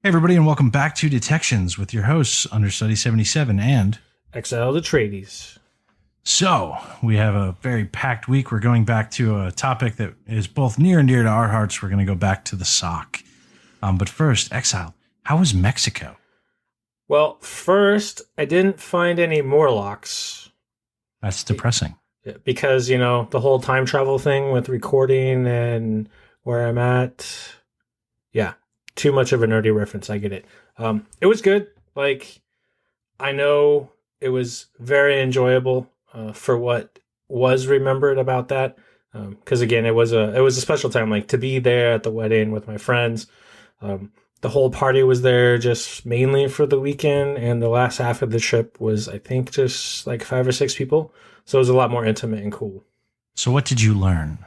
Hey, everybody, and welcome back to Detections with your hosts, Understudy 77. And Exile the Trades. so we have a very packed week. We're going back to a topic that is both near and dear to our hearts. We're going to go back to the SOC. But first, Exile, how was Mexico? Well, first, I didn't find any Morlocks. That's depressing. Because, the whole time travel thing with recording and where I'm at. Yeah, too much of a nerdy reference. I get it. It was good. I know it was very enjoyable for what was remembered about that. Because again, it was a special time, to be there at the wedding with my friends. The whole party was there just mainly for the weekend, and the last half of the trip was, I think, just 5 or 6 people. So it was a lot more intimate and cool. So what did you learn?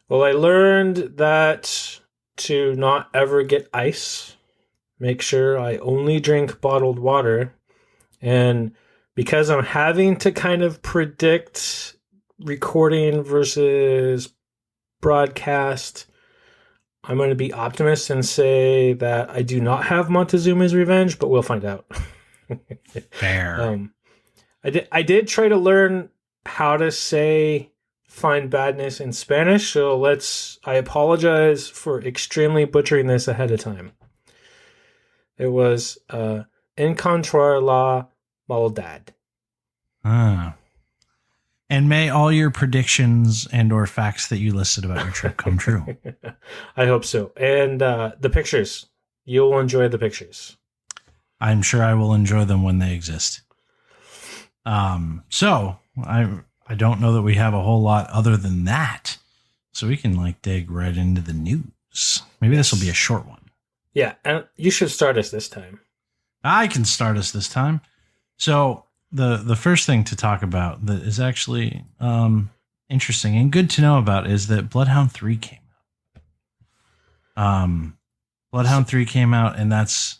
Well, I learned that to not ever get ice, make sure I only drink bottled water, and because I'm having to kind of predict recording versus broadcast, I'm going to be optimist and say that I do not have Montezuma's revenge, but we'll find out. Fair. I did try to learn how to say find badness in Spanish, so I apologize for extremely butchering this ahead of time. It was encontrar la maldad. And may all your predictions and or facts that you listed about your trip come true. I hope so. And the pictures. You'll enjoy the pictures. I'm sure I will enjoy them when they exist. So I don't know that we have a whole lot other than that. So we can dig right into the news. Maybe this will be a short one. Yeah, and you should start us this time. I can start us this time. So the first thing to talk about that is actually interesting and good to know about is that Bloodhound 3 came out. Bloodhound 3 came out, and that's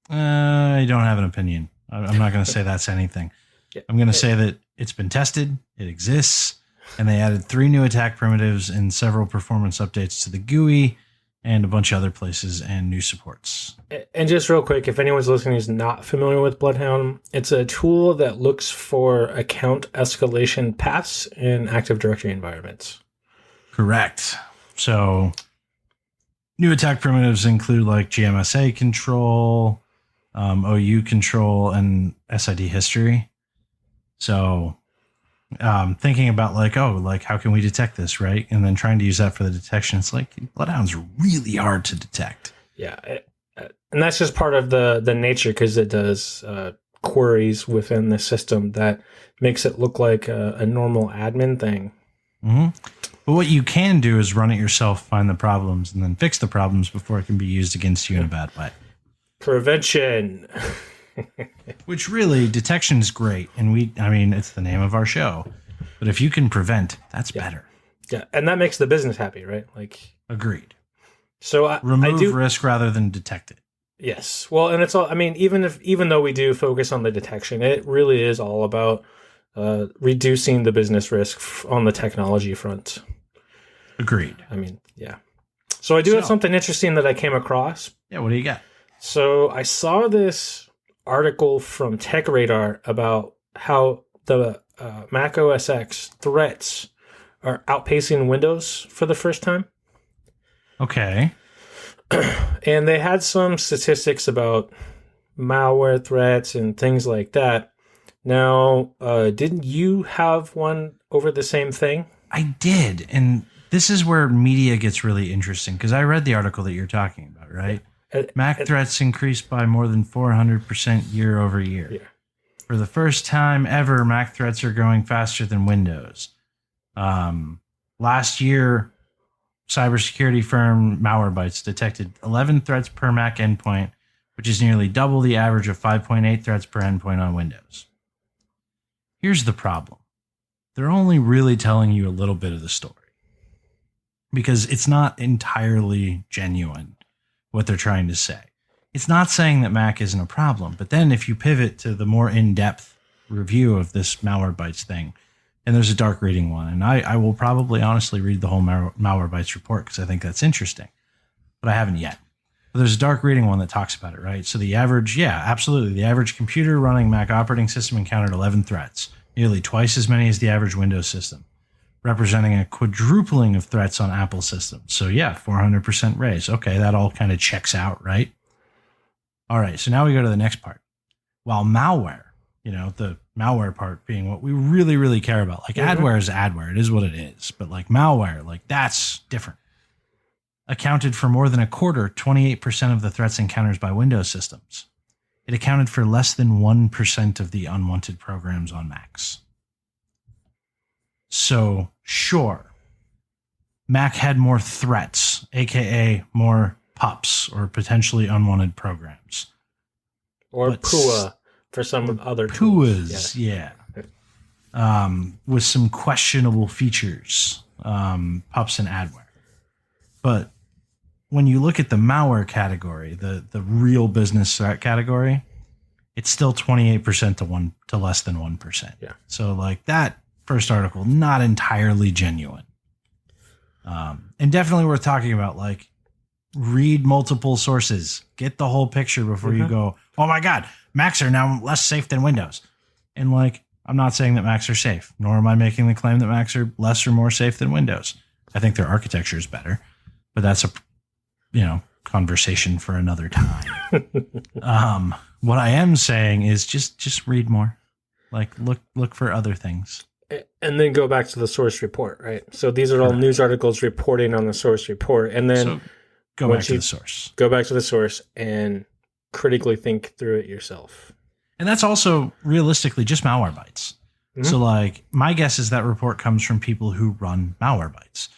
I don't have an opinion. I'm not going to say that's anything. Yeah. I'm going to say that it's been tested, it exists, and they added 3 new attack primitives and several performance updates to the GUI and a bunch of other places and new supports. And just real quick, if anyone's listening who's not familiar with Bloodhound, it's a tool that looks for account escalation paths in Active Directory environments. Correct. So new attack primitives include GMSA control, OU control, and SID history. So thinking about how can we detect this, right? And then trying to use that for the detection. It's Bloodhound's really hard to detect. Yeah. And that's just part of the nature, because it does queries within the system that makes it look like a normal admin thing. Mm-hmm. But what you can do is run it yourself, find the problems, and then fix the problems before it can be used against you in a bad way. Prevention. Which really, detection is great. And it's the name of our show. But if you can prevent, that's better. Yeah. And that makes the business happy, right? Agreed. So remove risk rather than detect it. Yes. Well, and it's all, even though we do focus on the detection, it really is all about reducing the business risk on the technology front. Agreed. Yeah. So I do have something interesting that I came across. Yeah. What do you got? So I saw this article from TechRadar about how the Mac OS X threats are outpacing Windows for the first time. Okay. And they had some statistics about malware threats and things like that. Now, didn't you have one over the same thing? I did. And this is where media gets really interesting, because I read the article that you're talking about, right? Mac threats increased by more than 400% year over year. Yeah. For the first time ever, Mac threats are growing faster than Windows. Last year, cybersecurity firm Malwarebytes detected 11 threats per Mac endpoint, which is nearly double the average of 5.8 threats per endpoint on Windows. Here's the problem. They're only really telling you a little bit of the story, because it's not entirely genuine what they're trying to say. It's not saying that Mac isn't a problem, but then if you pivot to the more in-depth review of this Malwarebytes thing, and there's a dark reading one, and I will probably honestly read the whole Malwarebytes report because I think that's interesting, but I haven't yet. There's a dark reading one that talks about it, right? So the average, yeah, absolutely. The average computer running Mac operating system encountered 11 threats, nearly twice as many as the average Windows system, representing a quadrupling of threats on Apple systems. So yeah, 400% raise. Okay, that all kind of checks out, right? All right, so now we go to the next part. While malware, the malware part being what we really, really care about. Like adware is adware. It is what it is. But like malware, like that's different. Accounted for more than a quarter, 28% of the threats encountered by Windows systems. It accounted for less than 1% of the unwanted programs on Macs. So, sure, Mac had more threats, aka more pups or potentially unwanted programs. Or PUA for some other PUAs, yeah. With some questionable features, pups and adware. But when you look at the malware category, the real business threat category, it's still 28% to less than 1%. Yeah. So like that first article, not entirely genuine. And definitely worth talking about. Like, read multiple sources, get the whole picture before you go, oh my God, Macs are now less safe than Windows. And like, I'm not saying that Macs are safe, nor am I making the claim that Macs are less or more safe than Windows. I think their architecture is better, but that's a conversation for another time. What I am saying is just read more. Like look for other things. And then go back to the source report, right? So these are all news articles reporting on the source report. And then go back to the source. Go back to the source and critically think through it yourself. And that's also realistically just Malwarebytes. Mm-hmm. So like my guess is that report comes from people who run Malwarebytes.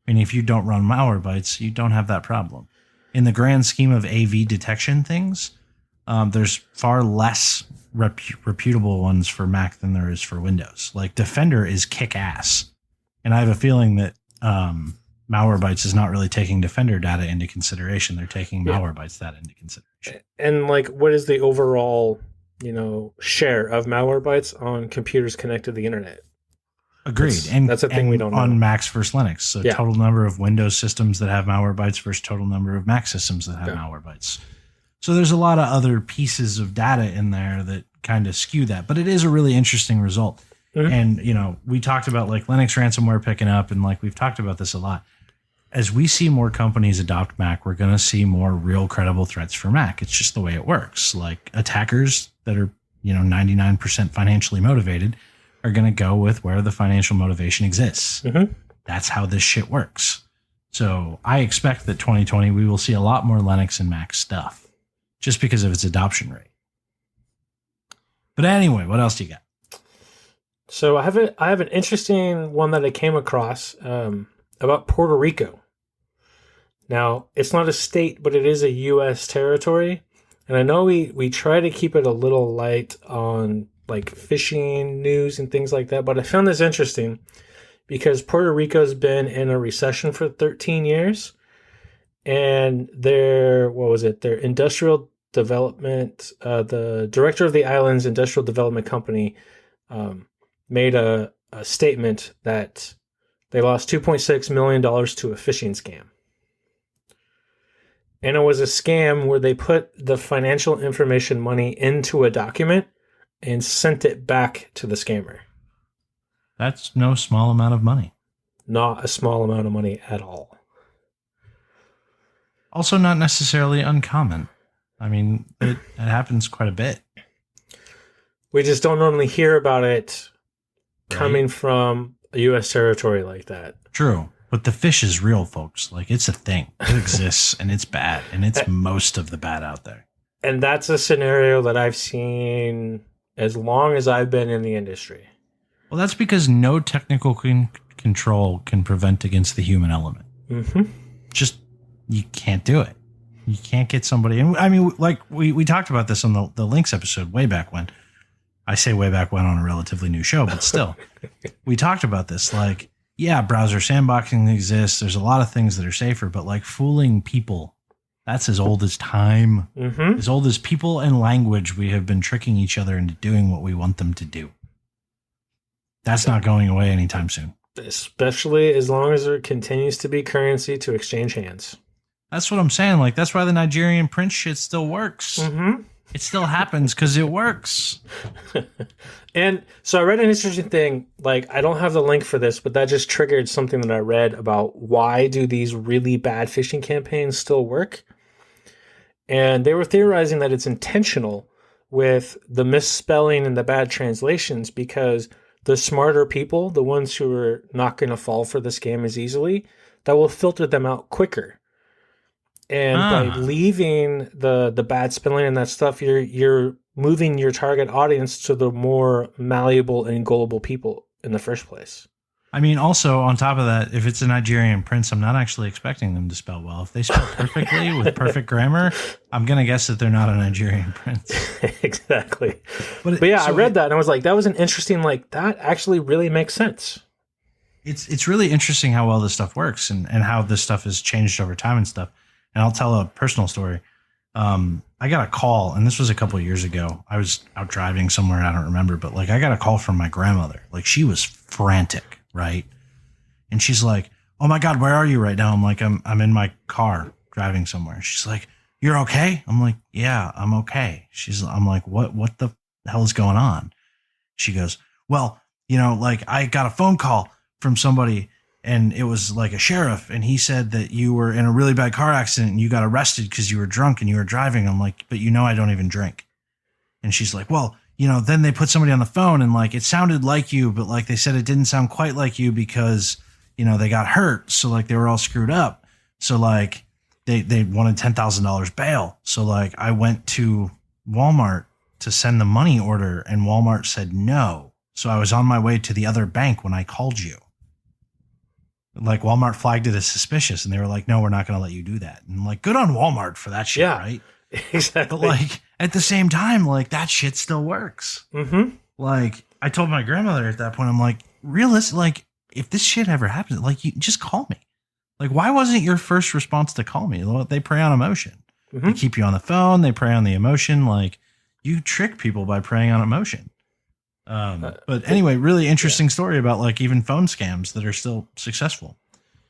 I mean, if you don't run Malwarebytes, you don't have that problem. In the grand scheme of AV detection things, there's far less reputable ones for Mac than there is for Windows. Like Defender is kick-ass. And I have a feeling that Malwarebytes is not really taking Defender data into consideration. They're taking Malwarebytes data into consideration. And like, what is the overall, share of Malwarebytes on computers connected to the internet? Agreed. That's a thing we don't know. On Macs versus Linux. So total number of Windows systems that have Malwarebytes versus total number of Mac systems that have Malwarebytes. So there's a lot of other pieces of data in there that kind of skew that. But it is a really interesting result. Mm-hmm. And, we talked about like Linux ransomware picking up, and like we've talked about this a lot. As we see more companies adopt Mac, we're going to see more real credible threats for Mac. It's just the way it works. Like attackers that are, 99% financially motivated are going to go with where the financial motivation exists. Mm-hmm. That's how this shit works. So I expect that 2020, we will see a lot more Linux and Mac stuff just because of its adoption rate. But anyway, what else do you got? So I have an interesting one that I came across about Puerto Rico. Now, it's not a state, but it is a U.S. territory. And I know we try to keep it a little light on like phishing news and things like that. But I found this interesting because Puerto Rico's been in a recession for 13 years. And their industrial development, the director of the island's industrial development company made a statement that they lost $2.6 million to a phishing scam. And it was a scam where they put the financial information money into a document and sent it back to the scammer. That's no small amount of money. Not a small amount of money at all. Also not necessarily uncommon. I mean, it happens quite a bit. We just don't normally hear about it coming from a U.S. territory like that. True. But the fish is real, folks. Like, it's a thing. It exists, and it's bad. And it's most of the bad out there. And that's a scenario that I've seen as long as I've been in the industry. Well, that's because no technical control can prevent against the human element. Mm-hmm. Just, you can't do it. You can't get somebody. And I mean, like, we talked about this on the Links episode way back when. I say way back when on a relatively new show, but still. We talked about this, like, yeah, browser sandboxing exists. There's a lot of things that are safer, but like fooling people, that's as old as time. Mm-hmm. As old as people and language, we have been tricking each other into doing what we want them to do. That's not going away anytime soon. Especially as long as there continues to be currency to exchange hands. That's what I'm saying. Like, that's why the Nigerian prince shit still works. Mm-hmm. It still happens because it works. And so I read an interesting thing. Like, I don't have the link for this, but that just triggered something that I read about why do these really bad phishing campaigns still work? And they were theorizing that it's intentional with the misspelling and the bad translations because the smarter people, the ones who are not going to fall for the scam as easily, that will filter them out quicker. And by leaving the bad spelling and that stuff, you're moving your target audience to the more malleable and gullible people in the first place. I mean, also on top of that, if it's a Nigerian prince, I'm not actually expecting them to spell well. If they spell perfectly with perfect grammar, I'm gonna guess that they're not a Nigerian prince. Exactly. But yeah, so I read that and I was like, that was an interesting. Like, that actually really makes sense. It's really interesting how well this stuff works and how this stuff has changed over time and stuff. And I'll tell a personal story. I got a call, and this was a couple of years ago. I was out driving somewhere, I don't remember, but like I got a call from my grandmother. Like, she was frantic, right? And she's like, "Oh my God, where are you right now?" I'm like, I'm in my car driving somewhere. She's like, "You're okay?" I'm like, "Yeah, I'm okay." I'm like, what the hell is going on? She goes, "Well, like I got a phone call from somebody, and it was like a sheriff, and he said that you were in a really bad car accident and you got arrested because you were drunk and you were driving." I'm like, "But I don't even drink." And she's like, "Well, then they put somebody on the phone and like it sounded like you, but like they said it didn't sound quite like you because, they got hurt. So like they were all screwed up. So like they wanted $10,000 bail. So like I went to Walmart to send the money order and Walmart said no. So I was on my way to the other bank when I called you." Like, Walmart flagged it as suspicious and they were like, "No, we're not going to let you do that." And I'm like, good on Walmart for that shit, yeah, right? Exactly. But like at the same time, like that shit still works. Mm-hmm. Like, I told my grandmother at that point, I'm like, realistic, like if this shit ever happens, like you just call me. Like, why wasn't your first response to call me? They prey on emotion. Mm-hmm. They keep you on the phone. They prey on the emotion. Like, you trick people by preying on emotion. But anyway, really interesting story about like even phone scams that are still successful.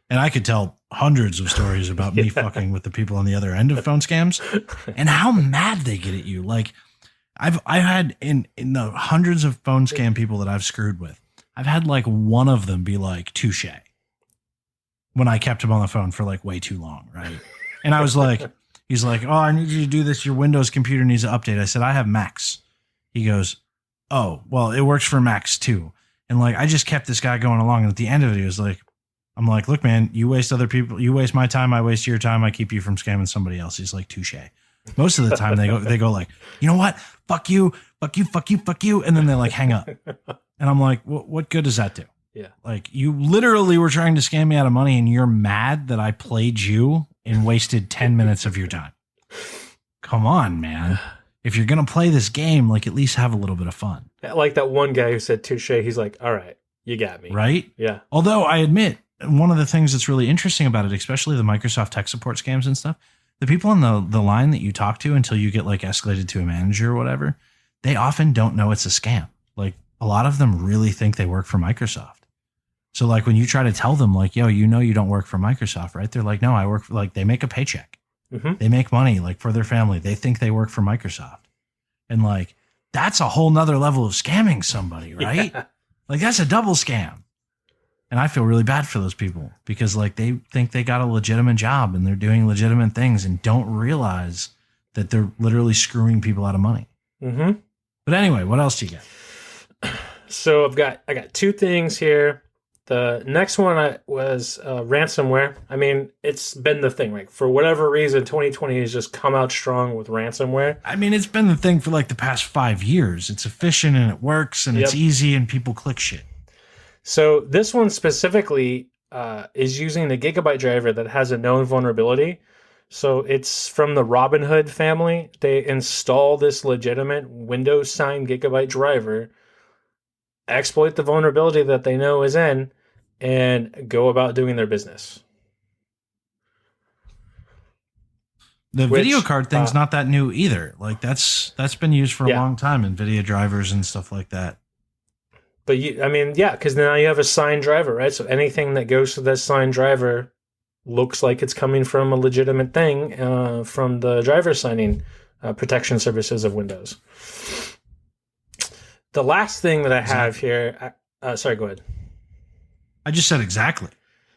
And I could tell hundreds of stories about me fucking with the people on the other end of phone scams and how mad they get at you. Like, I've had in the hundreds of phone scam people that I've screwed with, I've had like one of them be like, "Touche," when I kept him on the phone for like way too long. Right. And I was like, he's like, "Oh, I need you to do this. Your Windows computer needs an update." I said, "I have Macs." He goes, "Oh, well, it works for Macs too." And like, I just kept this guy going along. And at the end of it, he was like, I'm like, "Look, man, you waste other people. You waste my time. I waste your time. I keep you from scamming somebody else." He's like, "Touche." Most of the time they go like, "You know what? Fuck you, fuck you, fuck you, fuck you." And then they like hang up. And I'm like, what good does that do? Yeah. Like, you literally were trying to scam me out of money and you're mad that I played you and wasted 10 minutes of your time. Come on, man. If you're going to play this game, like at least have a little bit of fun. Like that one guy who said touche, he's like, "All right, you got me." Right? Yeah. Although I admit, one of the things that's really interesting about it, especially the Microsoft tech support scams and stuff, the people on the line that you talk to until you get like escalated to a manager or whatever, they often don't know it's a scam. Like, a lot of them really think they work for Microsoft. So like when you try to tell them like, "Yo, you don't work for Microsoft, right?" They're like, "No, I work for," like, they make a paycheck. Mm-hmm. They make money like for their family. They think they work for Microsoft. And like, that's a whole nother level of scamming somebody, right? Yeah. Like, that's a double scam. And I feel really bad for those people because like they think they got a legitimate job and they're doing legitimate things and don't realize that they're literally screwing people out of money. Mm-hmm. But anyway, what else do you get? So I got two things here. The next one was ransomware. I mean, it's been the thing. Like, for whatever reason, 2020 has just come out strong with ransomware. I mean, it's been the thing for like the past 5 years. It's efficient and it works and it's easy and people click shit. So this one specifically is using the Gigabyte driver that has a known vulnerability. So it's from the Robinhood family. They install this legitimate Windows signed Gigabyte driver, exploit the vulnerability that they know is in, and go about doing their business. The video card thing's not that new either. Like, that's been used for a long time, NVIDIA drivers and stuff like that. But because now you have a signed driver, right? So anything that goes to that signed driver looks like it's coming from a legitimate thing from the driver signing protection services of Windows. The last thing that I have here, sorry, go ahead. I just said exactly.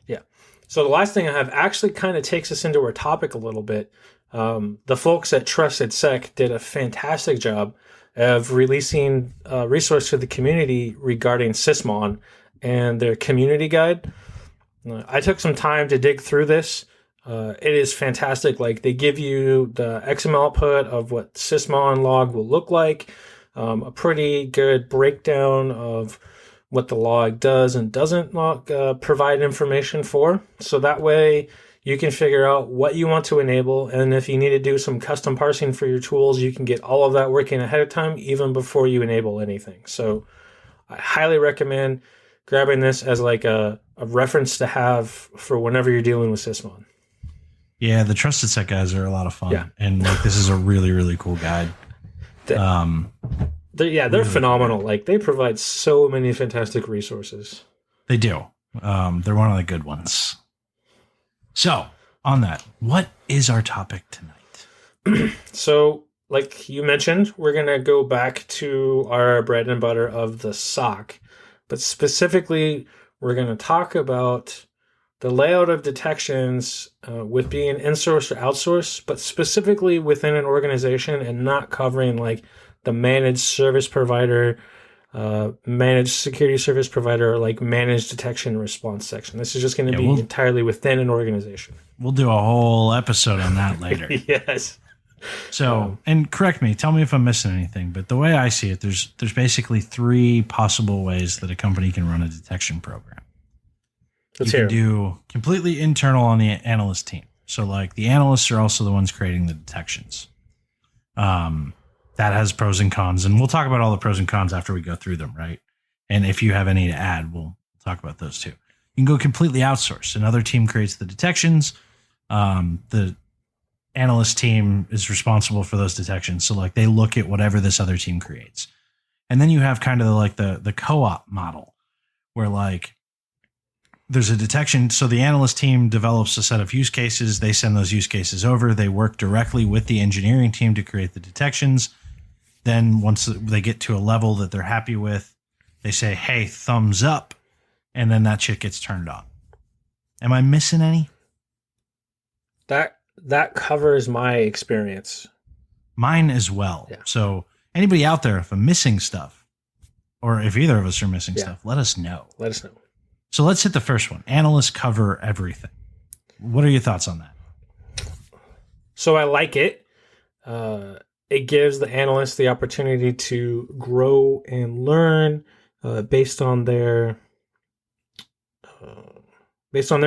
Yeah. So the last thing I have actually kind of takes us into our topic a little bit. The folks at Trusted Sec did a fantastic job of releasing a resource to the community regarding Sysmon and their community guide. I took some time to dig through this. It is fantastic. Like, they give you the XML output of what Sysmon log will look like, a pretty good breakdown of what the log does and doesn't provide information for. So that way you can figure out what you want to enable. And if you need to do some custom parsing for your tools, you can get all of that working ahead of time, even before you enable anything. So I highly recommend grabbing this as like a reference to have for whenever you're dealing with Sysmon. Yeah, the Trusted Set guys are a lot of fun. Yeah. And like, this is a really, really cool guide. They're really phenomenal. Cool. Like, they provide so many fantastic resources. They do. They're one of the good ones. So, on that, what is our topic tonight? So, like you mentioned, we're going to go back to our bread and butter of the SOC. But specifically, we're going to talk about the layout of detections with being in-source or outsourced, but specifically within an organization, and not covering like the managed service provider, managed security service provider, or like managed detection and response section. This is just going to be entirely within an organization. We'll do a whole episode on that later. Yes. So, and correct me, tell me if I'm missing anything, but the way I see it, there's basically 3 possible ways that a company can run a detection program. You can do completely internal on the analyst team. So like, the analysts are also the ones creating the detections. That has pros and cons, and we'll talk about all the pros and cons after we go through them, right? And if you have any to add, we'll talk about those too. You can go completely outsourced. Another team creates the detections. The analyst team is responsible for those detections. So like, they look at whatever this other team creates. And then you have kind of the co-op model, where like, there's a detection. So the analyst team develops a set of use cases. They send those use cases over. They work directly with the engineering team to create the detections. Then once they get to a level that they're happy with, they say, hey, thumbs up. And then that shit gets turned on. Am I missing any? That covers my experience. Mine as well. Yeah. So anybody out there, if I'm missing stuff, or if either of us are missing stuff, let us know. Let us know. So let's hit the first one. Analysts cover everything. What are your thoughts on that? So I like it. It gives the analysts the opportunity to grow and learn based on their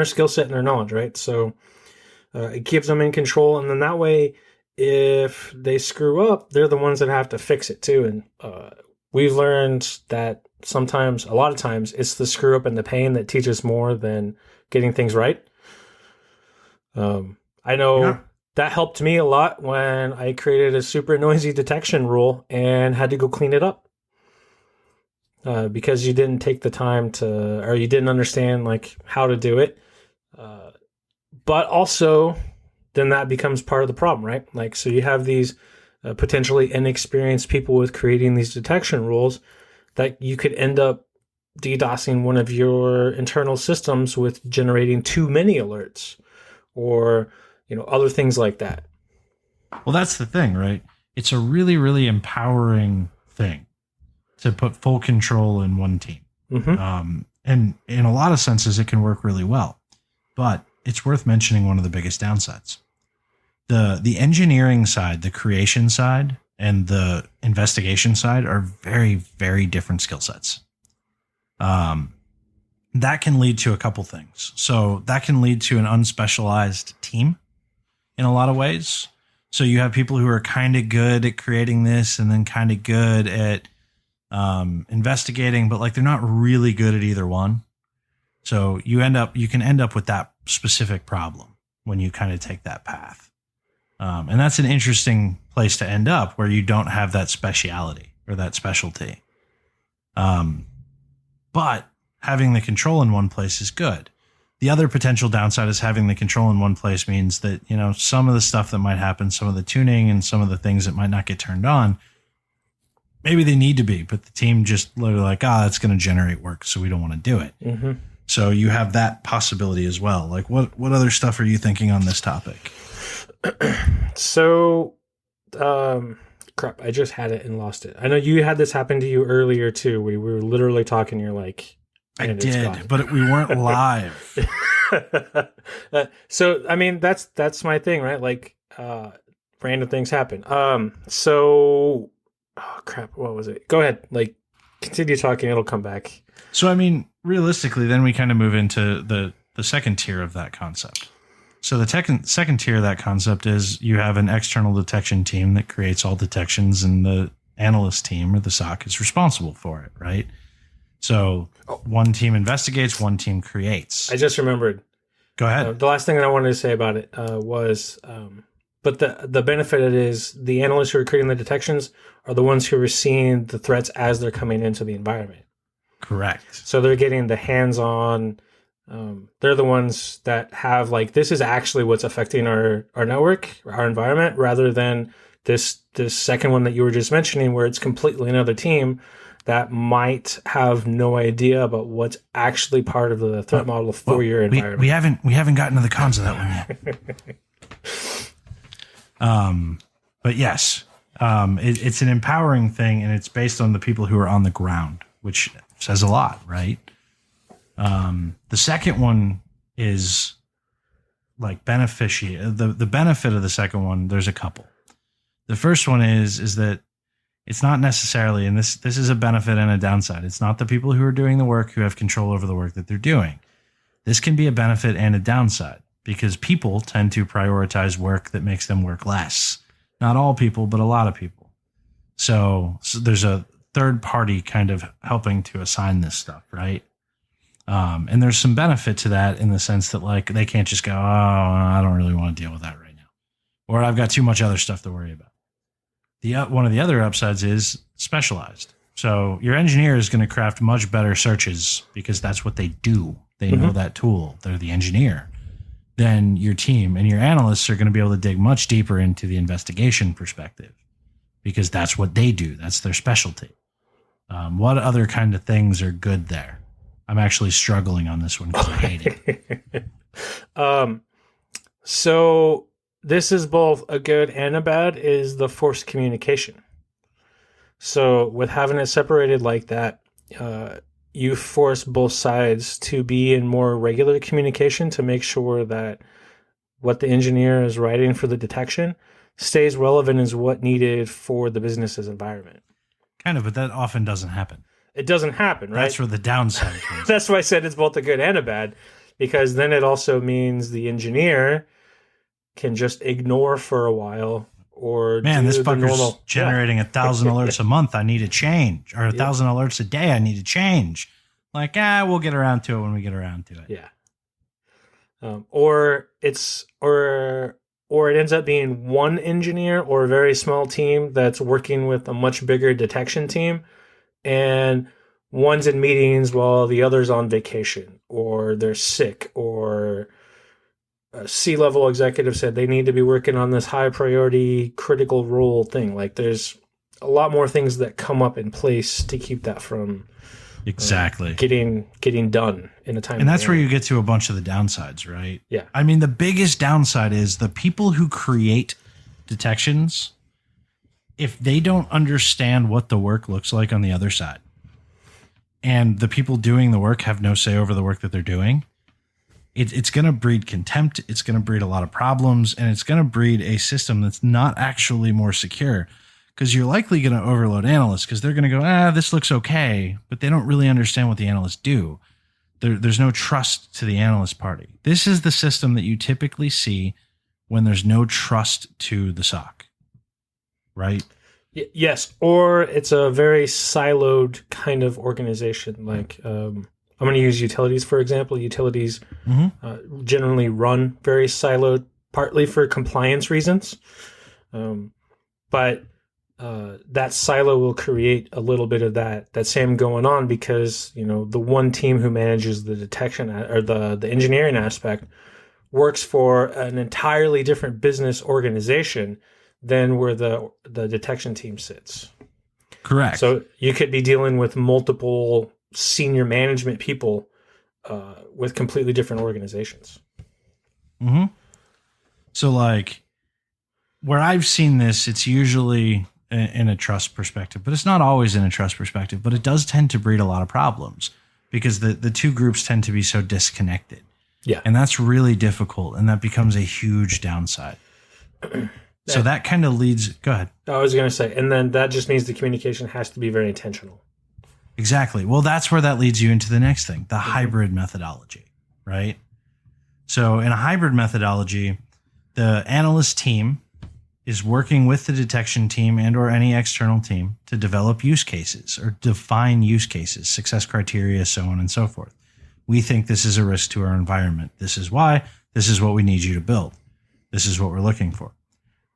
skill set and their knowledge, right? So it keeps them in control, and then that way, if they screw up, they're the ones that have to fix it too. And we've learned that sometimes, a lot of times, it's the screw up and the pain that teaches more than getting things right. I know that helped me a lot when I created a super noisy detection rule and had to go clean it up. Because you didn't take the time or you didn't understand like how to do it. But also, then that becomes part of the problem, right? Like, so you have these potentially inexperienced people with creating these detection rules that you could end up DDoSing one of your internal systems with generating too many alerts, or other things like that. Well, that's the thing, right? It's a really, really empowering thing to put full control in one team. Mm-hmm. And in a lot of senses, it can work really well. But it's worth mentioning one of the biggest downsides. The engineering side, the creation side, and the investigation side are very, very different skill sets. That can lead to a couple things. So that can lead to an unspecialized team in a lot of ways. So you have people who are kind of good at creating this and then kind of good at investigating, but like they're not really good at either one. So you can end up with that specific problem when you kind of take that path. And that's an interesting place to end up, where you don't have that speciality or that specialty. But having the control in one place is good. The other potential downside is having the control in one place means that, some of the stuff that might happen, some of the tuning and some of the things that might not get turned on, maybe they need to be, but the team just literally like, that's going to generate work, so we don't want to do it. Mm-hmm. So you have that possibility as well. Like what other stuff are you thinking on this topic? So, crap, I just had it and lost it. I know you had this happen to you earlier too. We were literally talking. You're like, I did, but we weren't live. So, I mean, that's my thing, right? Like, random things happen. So, oh crap, what was it? Go ahead. Like, continue talking. It'll come back. So, I mean, realistically, then we kind of move into the second tier of that concept. So the second tier of that concept is you have an external detection team that creates all detections, and the analyst team or the SOC is responsible for it, right? So one team investigates, one team creates. I just remembered. Go ahead. The last thing that I wanted to say about it was, but the benefit of it is the analysts who are creating the detections are the ones who are seeing the threats as they're coming into the environment. Correct. So they're getting the hands-on. They're the ones that have like, this is actually what's affecting our network, our environment, rather than this second one that you were just mentioning, where it's completely another team that might have no idea about what's actually part of the threat model for your environment. We haven't gotten to the cons of that one yet. But yes, it's an empowering thing, and it's based on the people who are on the ground, which says a lot, right? The second one is like the benefit of the second one. There's a couple. The first one is that it's not necessarily, and this is a benefit and a downside. It's not the people who are doing the work who have control over the work that they're doing. This can be a benefit and a downside because people tend to prioritize work that makes them work less. Not all people, but a lot of people. So there's a third party kind of helping to assign this stuff, right? And there's some benefit to that in the sense that like they can't just go, I don't really want to deal with that right now, or I've got too much other stuff to worry about. One of the other upsides is specialized. So your engineer is going to craft much better searches because that's what they do. They know that tool. They're the engineer. Then your team and your analysts are going to be able to dig much deeper into the investigation perspective because that's what they do. That's their specialty. What other kind of things are good there? I'm actually struggling on this one because I hate it. So this is both a good and a bad, is the forced communication. So with having it separated like that, you force both sides to be in more regular communication to make sure that what the engineer is writing for the detection stays relevant as what needed for the business's environment. Kind of, but that often doesn't happen. It doesn't happen, right? That's where the downside comes. That's why I said it's both a good and a bad, because then it also means the engineer can just ignore for a while or this fucker's generating 1,000 alerts a month. I need to change, or 1,000 alerts a day. I need to change. Like, we'll get around to it when we get around to it. Yeah. Or it ends up being one engineer or a very small team that's working with a much bigger detection team, and one's in meetings while the other's on vacation, or they're sick, or a C-level executive said they need to be working on this high priority critical role thing. Like there's a lot more things that come up in place to keep that from exactly getting done in a time. And that's where you get to a bunch of the downsides, right? Yeah. I mean, the biggest downside is the people who create detections, if they don't understand what the work looks like on the other side, and the people doing the work have no say over the work that they're doing, it's going to breed contempt. It's going to breed a lot of problems, and it's going to breed a system that's not actually more secure, because you're likely going to overload analysts because they're going to go, this looks okay, but they don't really understand what the analysts do. There's no trust to the analyst party. This is the system that you typically see when there's no trust to the SOC, right? Yes, or it's a very siloed kind of organization. Like I'm going to use utilities, for example. Utilities generally run very siloed, partly for compliance reasons. But that silo will create a little bit of that same going on, because the one team who manages the detection or the engineering aspect works for an entirely different business organization than where the detection team sits. Correct. So you could be dealing with multiple senior management people with completely different organizations. Mm-hmm. So, like, where I've seen this, it's usually in a trust perspective, but it's not always in a trust perspective, but it does tend to breed a lot of problems because the two groups tend to be so disconnected. Yeah. And that's really difficult, and that becomes a huge downside. So that kind of leads... Go ahead. I was going to say, and then that just means the communication has to be very intentional. Exactly. Well, that's where that leads you into the next thing, the hybrid methodology, right? So in a hybrid methodology, the analyst team is working with the detection team and or any external team to develop use cases or define use cases, success criteria, so on and so forth. We think this is a risk to our environment. This is why. This is what we need you to build. This is what we're looking for.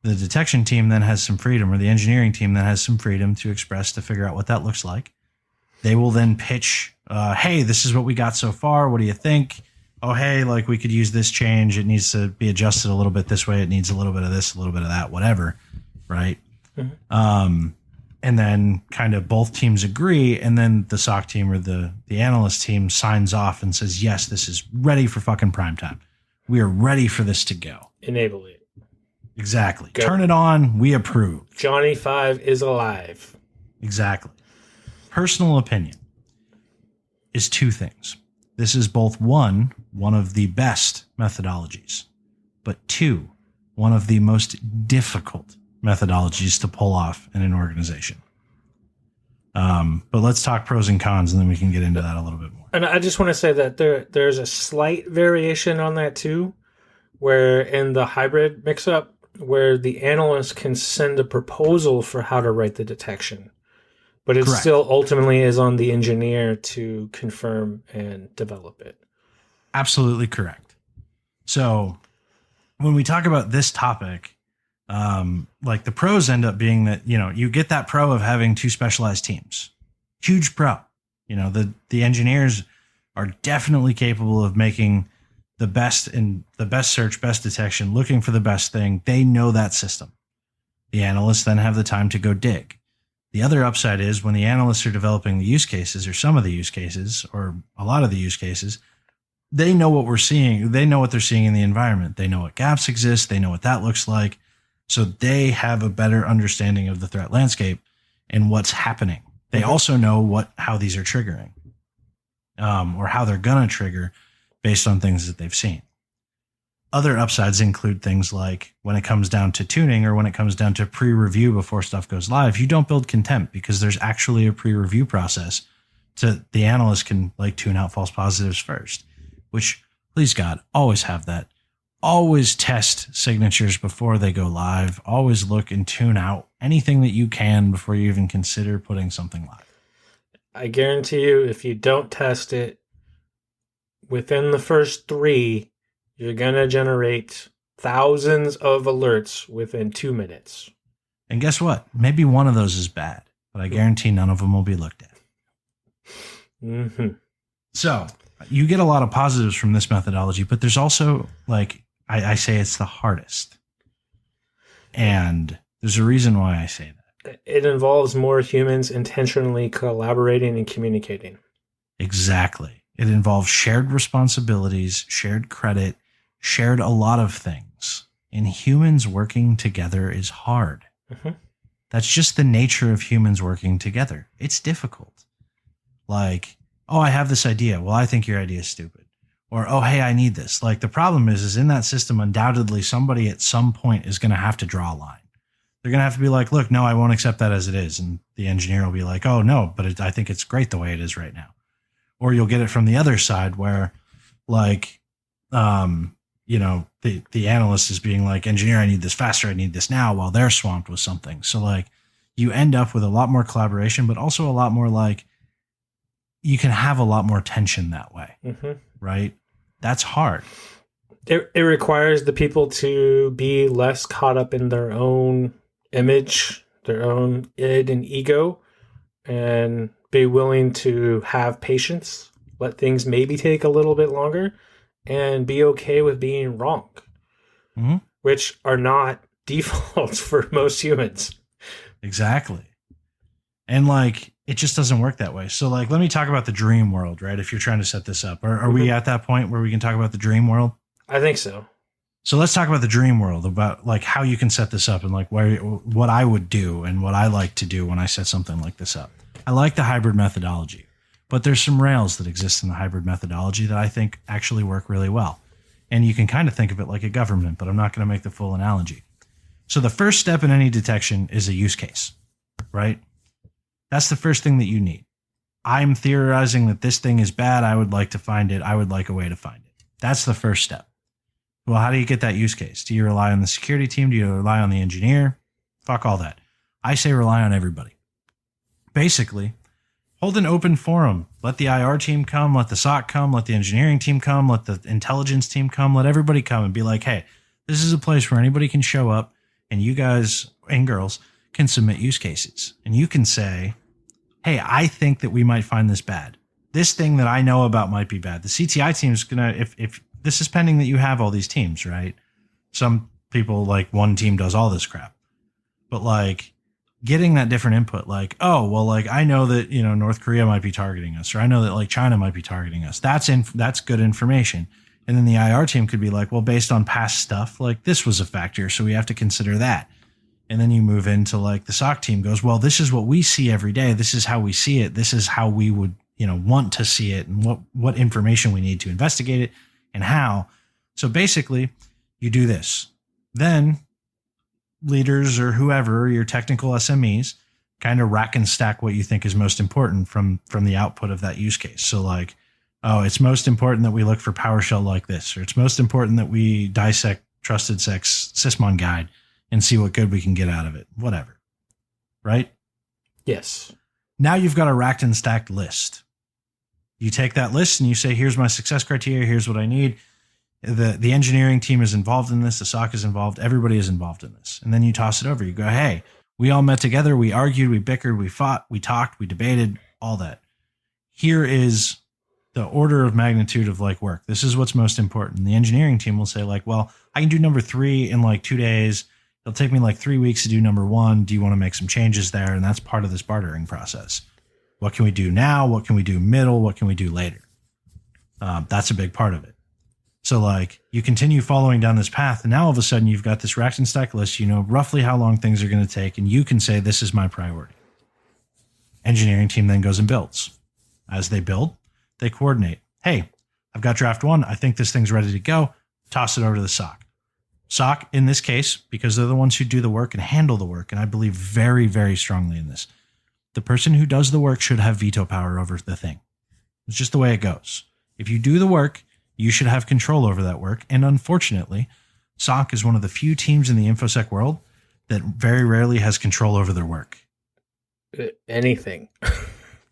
The detection team then has some freedom, or the engineering team then has some freedom to express, to figure out what that looks like. They will then pitch, hey, this is what we got so far. What do you think? Oh, hey, like we could use this change. It needs to be adjusted a little bit this way. It needs a little bit of this, a little bit of that, whatever. Right. Mm-hmm. And then kind of both teams agree. And then the SOC team or the analyst team signs off and says, yes, this is ready for fucking prime time. We are ready for this to go. Enable it. Exactly. Go. Turn it on. We approve. Johnny 5 is alive. Exactly. Personal opinion is two things. This is both one of the best methodologies, but two, one of the most difficult methodologies to pull off in an organization. But let's talk pros and cons, and then we can get into that a little bit more. And I just want to say that there's a slight variation on that too, where in the hybrid mix-up, where the analyst can send a proposal for how to write the detection, but it Correct. Still ultimately is on the engineer to confirm and develop it. Absolutely correct. So when we talk about this topic, like the pros end up being that, you get that pro of having two specialized teams. Huge pro. The engineers are definitely capable of making the best search, best detection, looking for the best thing. They know that system. The analysts then have the time to go dig. The other upside is when the analysts are developing the use cases, or some of the use cases, or a lot of the use cases, they know what we're seeing. They know what they're seeing in the environment. They know what gaps exist. They know what that looks like. So they have a better understanding of the threat landscape and what's happening. They also know how these are triggering, or how they're going to trigger based on things that they've seen. Other upsides include things like when it comes down to tuning, or when it comes down to pre-review before stuff goes live, you don't build contempt because there's actually a pre-review process the analyst can tune out false positives first, which, please God, always have that. Always test signatures before they go live. Always look and tune out anything that you can before you even consider putting something live. I guarantee you, if you don't test it within the first 3, you're going to generate thousands of alerts within 2 minutes. And guess what? Maybe one of those is bad, but I guarantee none of them will be looked at. Mm-hmm. So you get a lot of positives from this methodology, but there's also, I say it's the hardest. And there's a reason why I say that. It involves more humans intentionally collaborating and communicating. Exactly. It involves shared responsibilities, shared credit, shared a lot of things. And humans working together is hard. Mm-hmm. That's just the nature of humans working together. It's difficult. Oh, I have this idea. Well, I think your idea is stupid. Or, oh, hey, I need this. The problem is in that system, undoubtedly somebody at some point is going to have to draw a line. They're going to have to be like, look, no, I won't accept that as it is. And the engineer will be like, oh, no, but I think it's great the way it is right now. Or you'll get it from the other side where, the analyst is being like, engineer, I need this faster. I need this now, while they're swamped with something. So, you end up with a lot more collaboration, but also a lot more, you can have a lot more tension that way. Mm-hmm. Right? That's hard. It requires the people to be less caught up in their own image, their own id and ego, and be willing to have patience, let things maybe take a little bit longer, and be okay with being wrong, which are not defaults for most humans. Exactly. And like, it just doesn't work that way. So like, let me talk about the dream world, right? If you're trying to set this up, are we at that point where we can talk about the dream world? I think so. So let's talk about the dream world, about like how you can set this up and like what I would do and what I like to do when I set something like this up. I like the hybrid methodology, but there's some rails that exist in the hybrid methodology that I think actually work really well. And you can kind of think of it like a government, but I'm not going to make the full analogy. So the first step in any detection is a use case, right? That's the first thing that you need. I'm theorizing that this thing is bad. I would like to find it. I would like a way to find it. That's the first step. Well, how do you get that use case? Do you rely on the security team? Do you rely on the engineer? Fuck all that. I say rely on everybody. Basically, hold an open forum. Let the IR team come. Let the SOC come. Let the engineering team come. Let the intelligence team come. Let everybody come and be like, hey, this is a place where anybody can show up and you guys and girls can submit use cases. And you can say, hey, I think that we might find this bad. This thing that I know about might be bad. The CTI team is going to, if this is pending that you have all these teams, right? Some people, like one team does all this crap. But like getting that different input, like, oh, well, like I know that, you know, North Korea might be targeting us, or I know that like China might be targeting us. That's good information. And then the IR team could be like, well, based on past stuff, like this was a factor, so we have to consider that. And then you move into like the SOC team goes, well, this is what we see every day. This is how we see it. This is how we would, you know, want to see it, and what information we need to investigate it and how. So basically you do this. Then leaders or whoever, your technical SMEs, kind of rack and stack what you think is most important from the output of that use case. So like, oh, it's most important that we look for PowerShell like this, or it's most important that we dissect trusted sex sysmon guide and see what good we can get out of it, whatever. Right? Yes. Now you've got a racked and stacked list. You take that list and you say, here's my success criteria. Here's what I need. The engineering team is involved in this. The SOC is involved. Everybody is involved in this. And then you toss it over. You go, hey, we all met together. We argued, we bickered, we fought, we talked, we debated, all that. Here is the order of magnitude of like work. This is what's most important. The engineering team will say like, well, I can do number 3 in like 2 days. It'll take me like 3 weeks to do number 1. Do you want to make some changes there? And that's part of this bartering process. What can we do now? What can we do middle? What can we do later? That's a big part of it. So like you continue following down this path, and now all of a sudden you've got this racked and stacked list. You know roughly how long things are going to take, and you can say, this is my priority. Engineering team then goes and builds. As they build, they coordinate. Hey, I've got draft 1. I think this thing's ready to go. Toss it over to the SOC. SOC, in this case, because they're the ones who do the work and handle the work, and I believe very, very strongly in this, the person who does the work should have veto power over the thing. It's just the way it goes. If you do the work, you should have control over that work. And unfortunately, SOC is one of the few teams in the InfoSec world that very rarely has control over their work. Anything.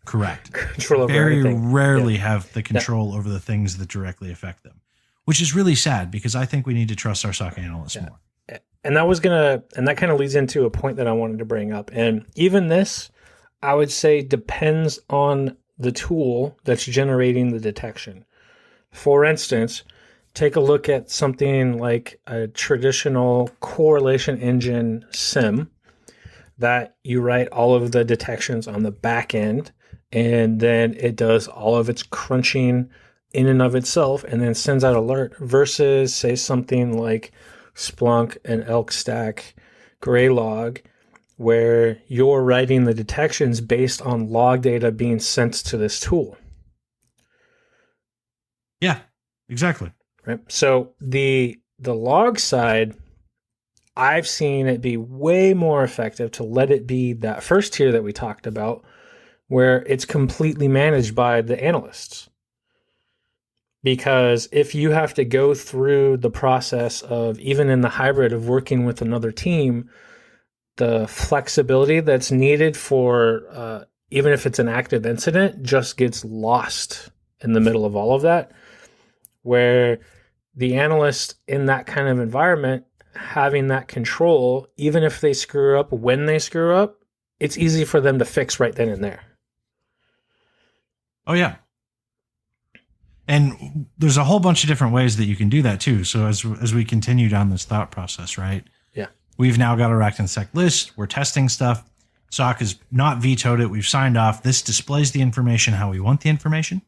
Correct. Control over very anything. Rarely have the control over the things that directly affect them, which is really sad because I think we need to trust our SOC analysts more. And that kind of leads into a point that I wanted to bring up. And even this, I would say, depends on the tool that's generating the detection. For instance, take a look at something like a traditional correlation engine SIM that you write all of the detections on the back end, and then it does all of its crunching in and of itself and then sends out alert, versus say something like Splunk and Elk Stack Graylog, where you're writing the detections based on log data being sent to this tool. Yeah, exactly. Right. So the log side, I've seen it be way more effective to let it be that first tier that we talked about, where it's completely managed by the analysts. Because if you have to go through the process of, even in the hybrid of working with another team, the flexibility that's needed for even if it's an active incident just gets lost in the middle of all of that, where the analyst in that kind of environment having that control, even if they screw up, when they screw up, it's easy for them to fix right then and there. Oh, yeah. And there's a whole bunch of different ways that you can do that too. So as we continue down this thought process, right? Yeah. We've now got a racked and sec list. We're testing stuff. SOC has not vetoed it. We've signed off. This displays the information how we want the information.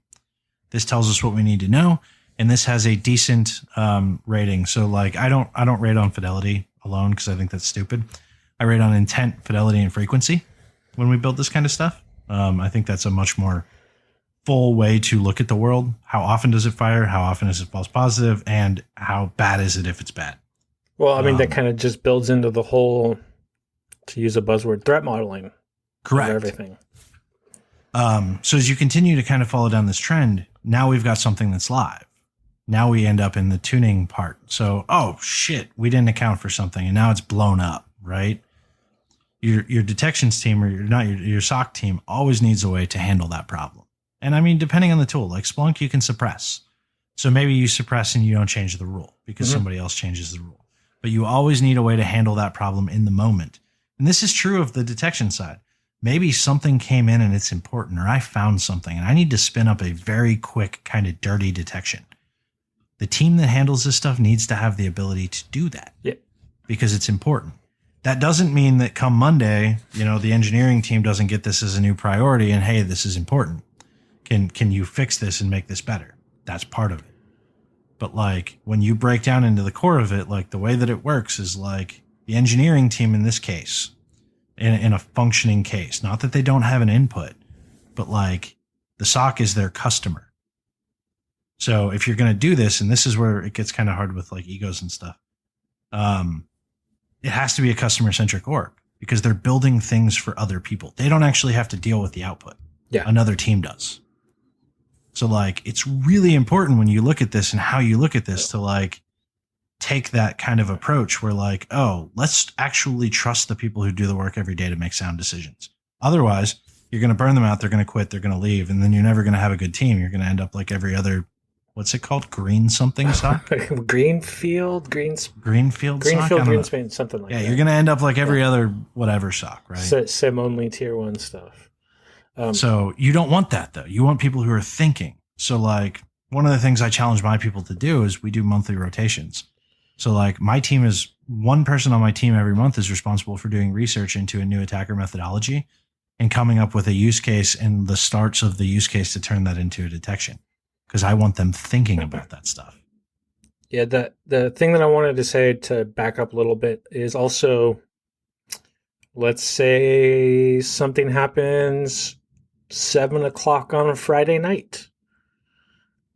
This tells us what we need to know. And this has a decent rating. So like I don't rate on fidelity alone because I think that's stupid. I rate on intent, fidelity, and frequency when we build this kind of stuff. I think that's a much more full way to look at the world. How often does it fire? How often is it false positive? And how bad is it if it's bad? Well, I mean, that kind of just builds into the whole, to use a buzzword, threat modeling. Correct. Of everything. So as you continue to kind of follow down this trend, now we've got something that's live. Now we end up in the tuning part. So, oh shit, we didn't account for something and now it's blown up, right? Your detections team or your SOC team always needs a way to handle that problem. And I mean, depending on the tool, like Splunk, you can suppress. So maybe you suppress and you don't change the rule because somebody else changes the rule. But you always need a way to handle that problem in the moment. And this is true of the detection side. Maybe something came in and it's important, or I found something and I need to spin up a very quick kind of dirty detection. The team that handles this stuff needs to have the ability to do that because it's important. That doesn't mean that come Monday, the engineering team doesn't get this as a new priority and, hey, this is important. Can you fix this and make this better? That's part of it. But like when you break down into the core of it, like the way that it works is like the engineering team in this case, in a functioning case, not that they don't have an input, but like the SOC is their customer. So if you're going to do this, and this is where it gets kind of hard with like egos and stuff, it has to be a customer centric org because they're building things for other people. They don't actually have to deal with the output. Yeah. Another team does. So like, it's really important when you look at this and how you look at this to like take that kind of approach where like, oh, let's actually trust the people who do the work every day to make sound decisions. Otherwise, you're going to burn them out. They're going to quit. They're going to leave. And then you're never going to have a good team. You're going to end up like every other, what's it called? Green something SOC? Greenfield, Greenfield, Greenspan, something like that. Yeah, you're going to end up like every other whatever SOC, right? SIM only tier 1 stuff. So you don't want that though. You want people who are thinking. So like one of the things I challenge my people to do is we do monthly rotations. So like my team is one person on my team every month is responsible for doing research into a new attacker methodology and coming up with a use case and the starts of the use case to turn that into a detection. Because I want them thinking about that stuff. Yeah, the thing that I wanted to say to back up a little bit is also, let's say something happens 7:00 on a Friday night.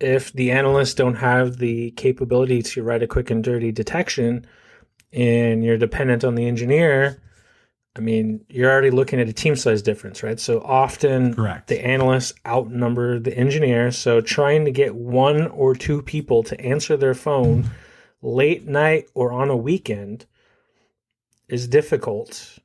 If the analysts don't have the capability to write a quick and dirty detection and you're dependent on the engineer, I mean, you're already looking at a team size difference, right? So often the analysts outnumber the engineer. So trying to get 1 or 2 people to answer their phone late night or on a weekend is difficult,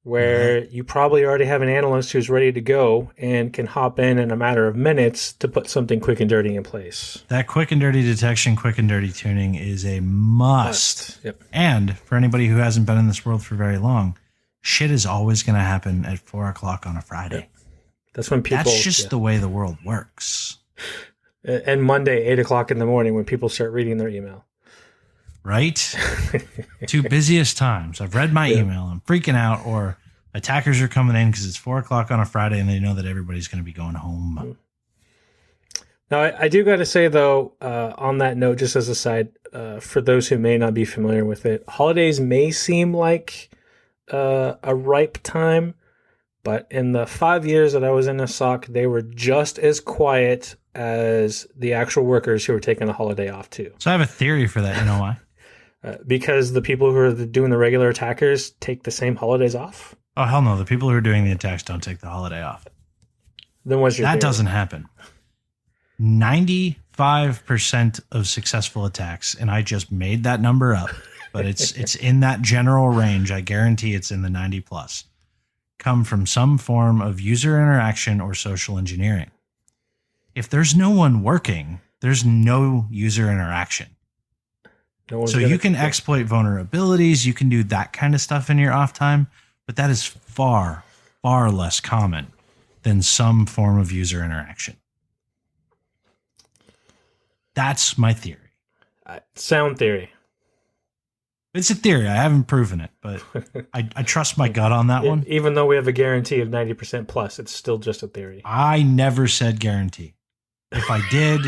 where you probably already have an analyst who's ready to go and can hop in a matter of minutes to put something quick and dirty in place. That quick and dirty detection, quick and dirty tuning is a must. Yep. And for anybody who hasn't been in this world for very long, shit is always going to happen at 4:00 on a Friday. Yep. That's when people. That's just the way the world works. And Monday, 8:00 in the morning, when people start reading their email. Right? 2 busiest times. I've read my email. I'm freaking out, or attackers are coming in because it's 4:00 on a Friday and they know that everybody's going to be going home. Now, I do got to say, though, on that note, just as a side, for those who may not be familiar with it, holidays may seem like a ripe time, but in the 5 years that I was in a SOC, they were just as quiet as the actual workers who were taking a holiday off too. So I have a theory for that. You know why? Because the people who are doing the regular attackers take the same holidays off? Oh, hell no. The people who are doing the attacks don't take the holiday off. Then what's your That theory? doesn't happen. 95% of successful attacks, and I just made that number up, but it's in that general range. I guarantee it's in the 90 plus. Come from some form of user interaction or social engineering. If there's no one working, there's no user interaction. No one's So gonna- you can exploit vulnerabilities. You can do that kind of stuff in your off time, but that is far, far less common than some form of user interaction. That's my theory. Sound theory. It's a theory. I haven't proven it, but I trust my gut on that one. Even though we have a guarantee of 90% plus, it's still just a theory. I never said guarantee. If I did,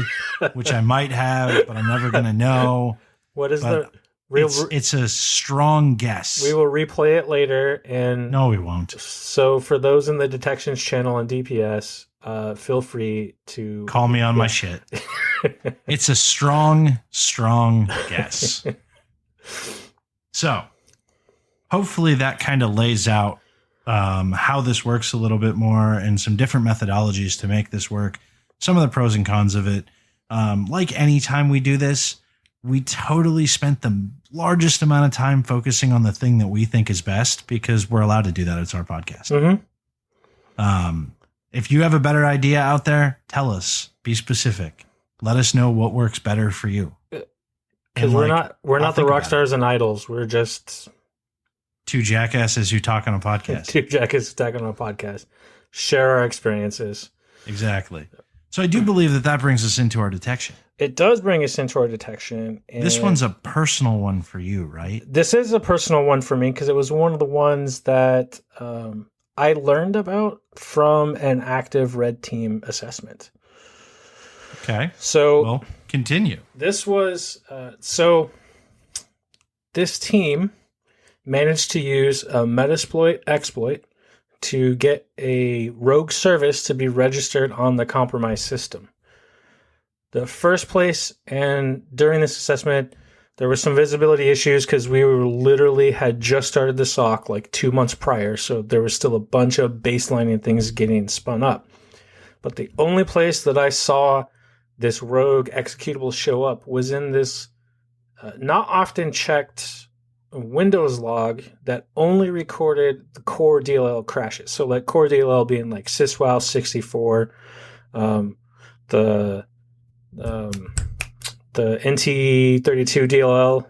which I might have, but I'm never going to know. What is the But real? it's a strong guess. We will replay it later. And No, we won't. so for those in the detections channel and DPS, feel free to Call me on my shit. It's a strong, strong guess. So, hopefully that kind of lays out how this works a little bit more and some different methodologies to make this work. Some of the pros and cons of it. Like any time we do this, we totally spent the largest amount of time focusing on the thing that we think is best because we're allowed to do that. It's our podcast. Mm-hmm. If you have a better idea out there, tell us. Be specific. Let us know what works better for you. Because And, we're like, not I'll the think rock about stars and idols. We're just two jackasses who talk on a podcast. two jackets stuck on a podcast. Share our experiences. Exactly. So I do believe that brings us into our detection. It does bring us into our detection. And This one's a personal one for you, right? This is a personal one for me because it was one of the ones that I learned about from an active red team assessment. Okay. So Well, continue. this was this team managed to use a Metasploit exploit to get a rogue service to be registered on the compromised system. The first place, and during this assessment, there were some visibility issues because we were literally had just started the SOC like 2 months prior, so there was still a bunch of baselining things getting spun up. But the only place that I saw this rogue executable show up was in this not often checked Windows log that only recorded the core DLL crashes. So like core DLL being like syswow 64, the NT32 DLL,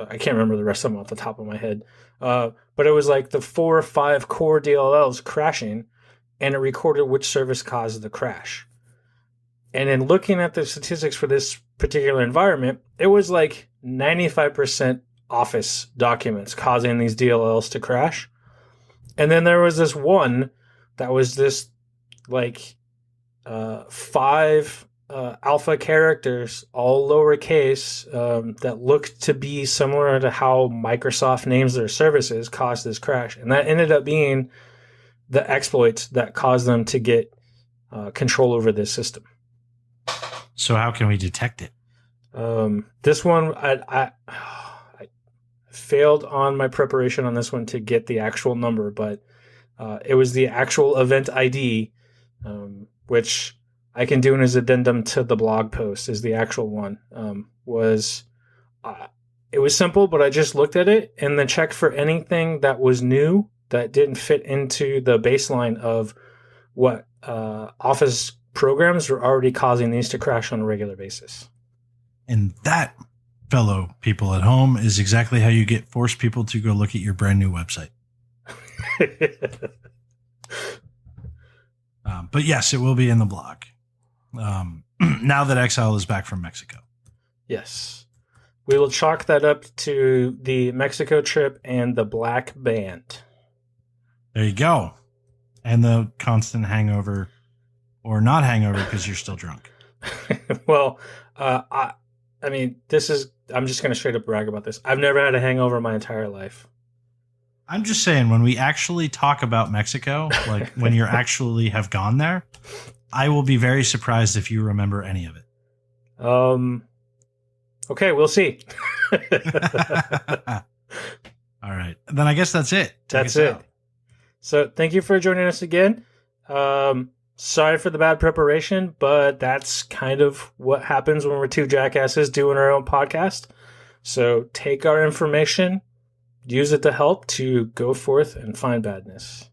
I can't remember the rest of them off the top of my head. But it was like the 4 or 5 core DLLs crashing, and it recorded which service caused the crash. And in looking at the statistics for this particular environment, it was like 95% Office documents causing these DLLs to crash. And then there was this one that was this like 5 alpha characters, all lowercase, that looked to be similar to how Microsoft names their services, caused this crash. And that ended up being the exploits that caused them to get control over this system. So how can we detect it? This one, I failed on my preparation on this one to get the actual number, but it was the actual event ID, which I can do as addendum to the blog post is the actual one. It was simple, but I just looked at it and then checked for anything that was new that didn't fit into the baseline of what Office programs were already causing these to crash on a regular basis. And that, fellow people at home, is exactly how you force people to go look at your brand new website. But yes, it will be in the blog. Now that Exile is back from Mexico. Yes. We will chalk that up to the Mexico trip and the black band. There you go. And the constant hangover, or not hangover because you're still drunk. Well, I mean, I'm just going to straight up brag about this. I've never had a hangover in my entire life. I'm just saying, when we actually talk about Mexico, like when you actually have gone there, I will be very surprised if you remember any of it. Okay, we'll see. All right. Then I guess that's it. That's it. So thank you for joining us again. Sorry for the bad preparation, but that's kind of what happens when we're two jackasses doing our own podcast. So take our information, use it to help to go forth and find badness.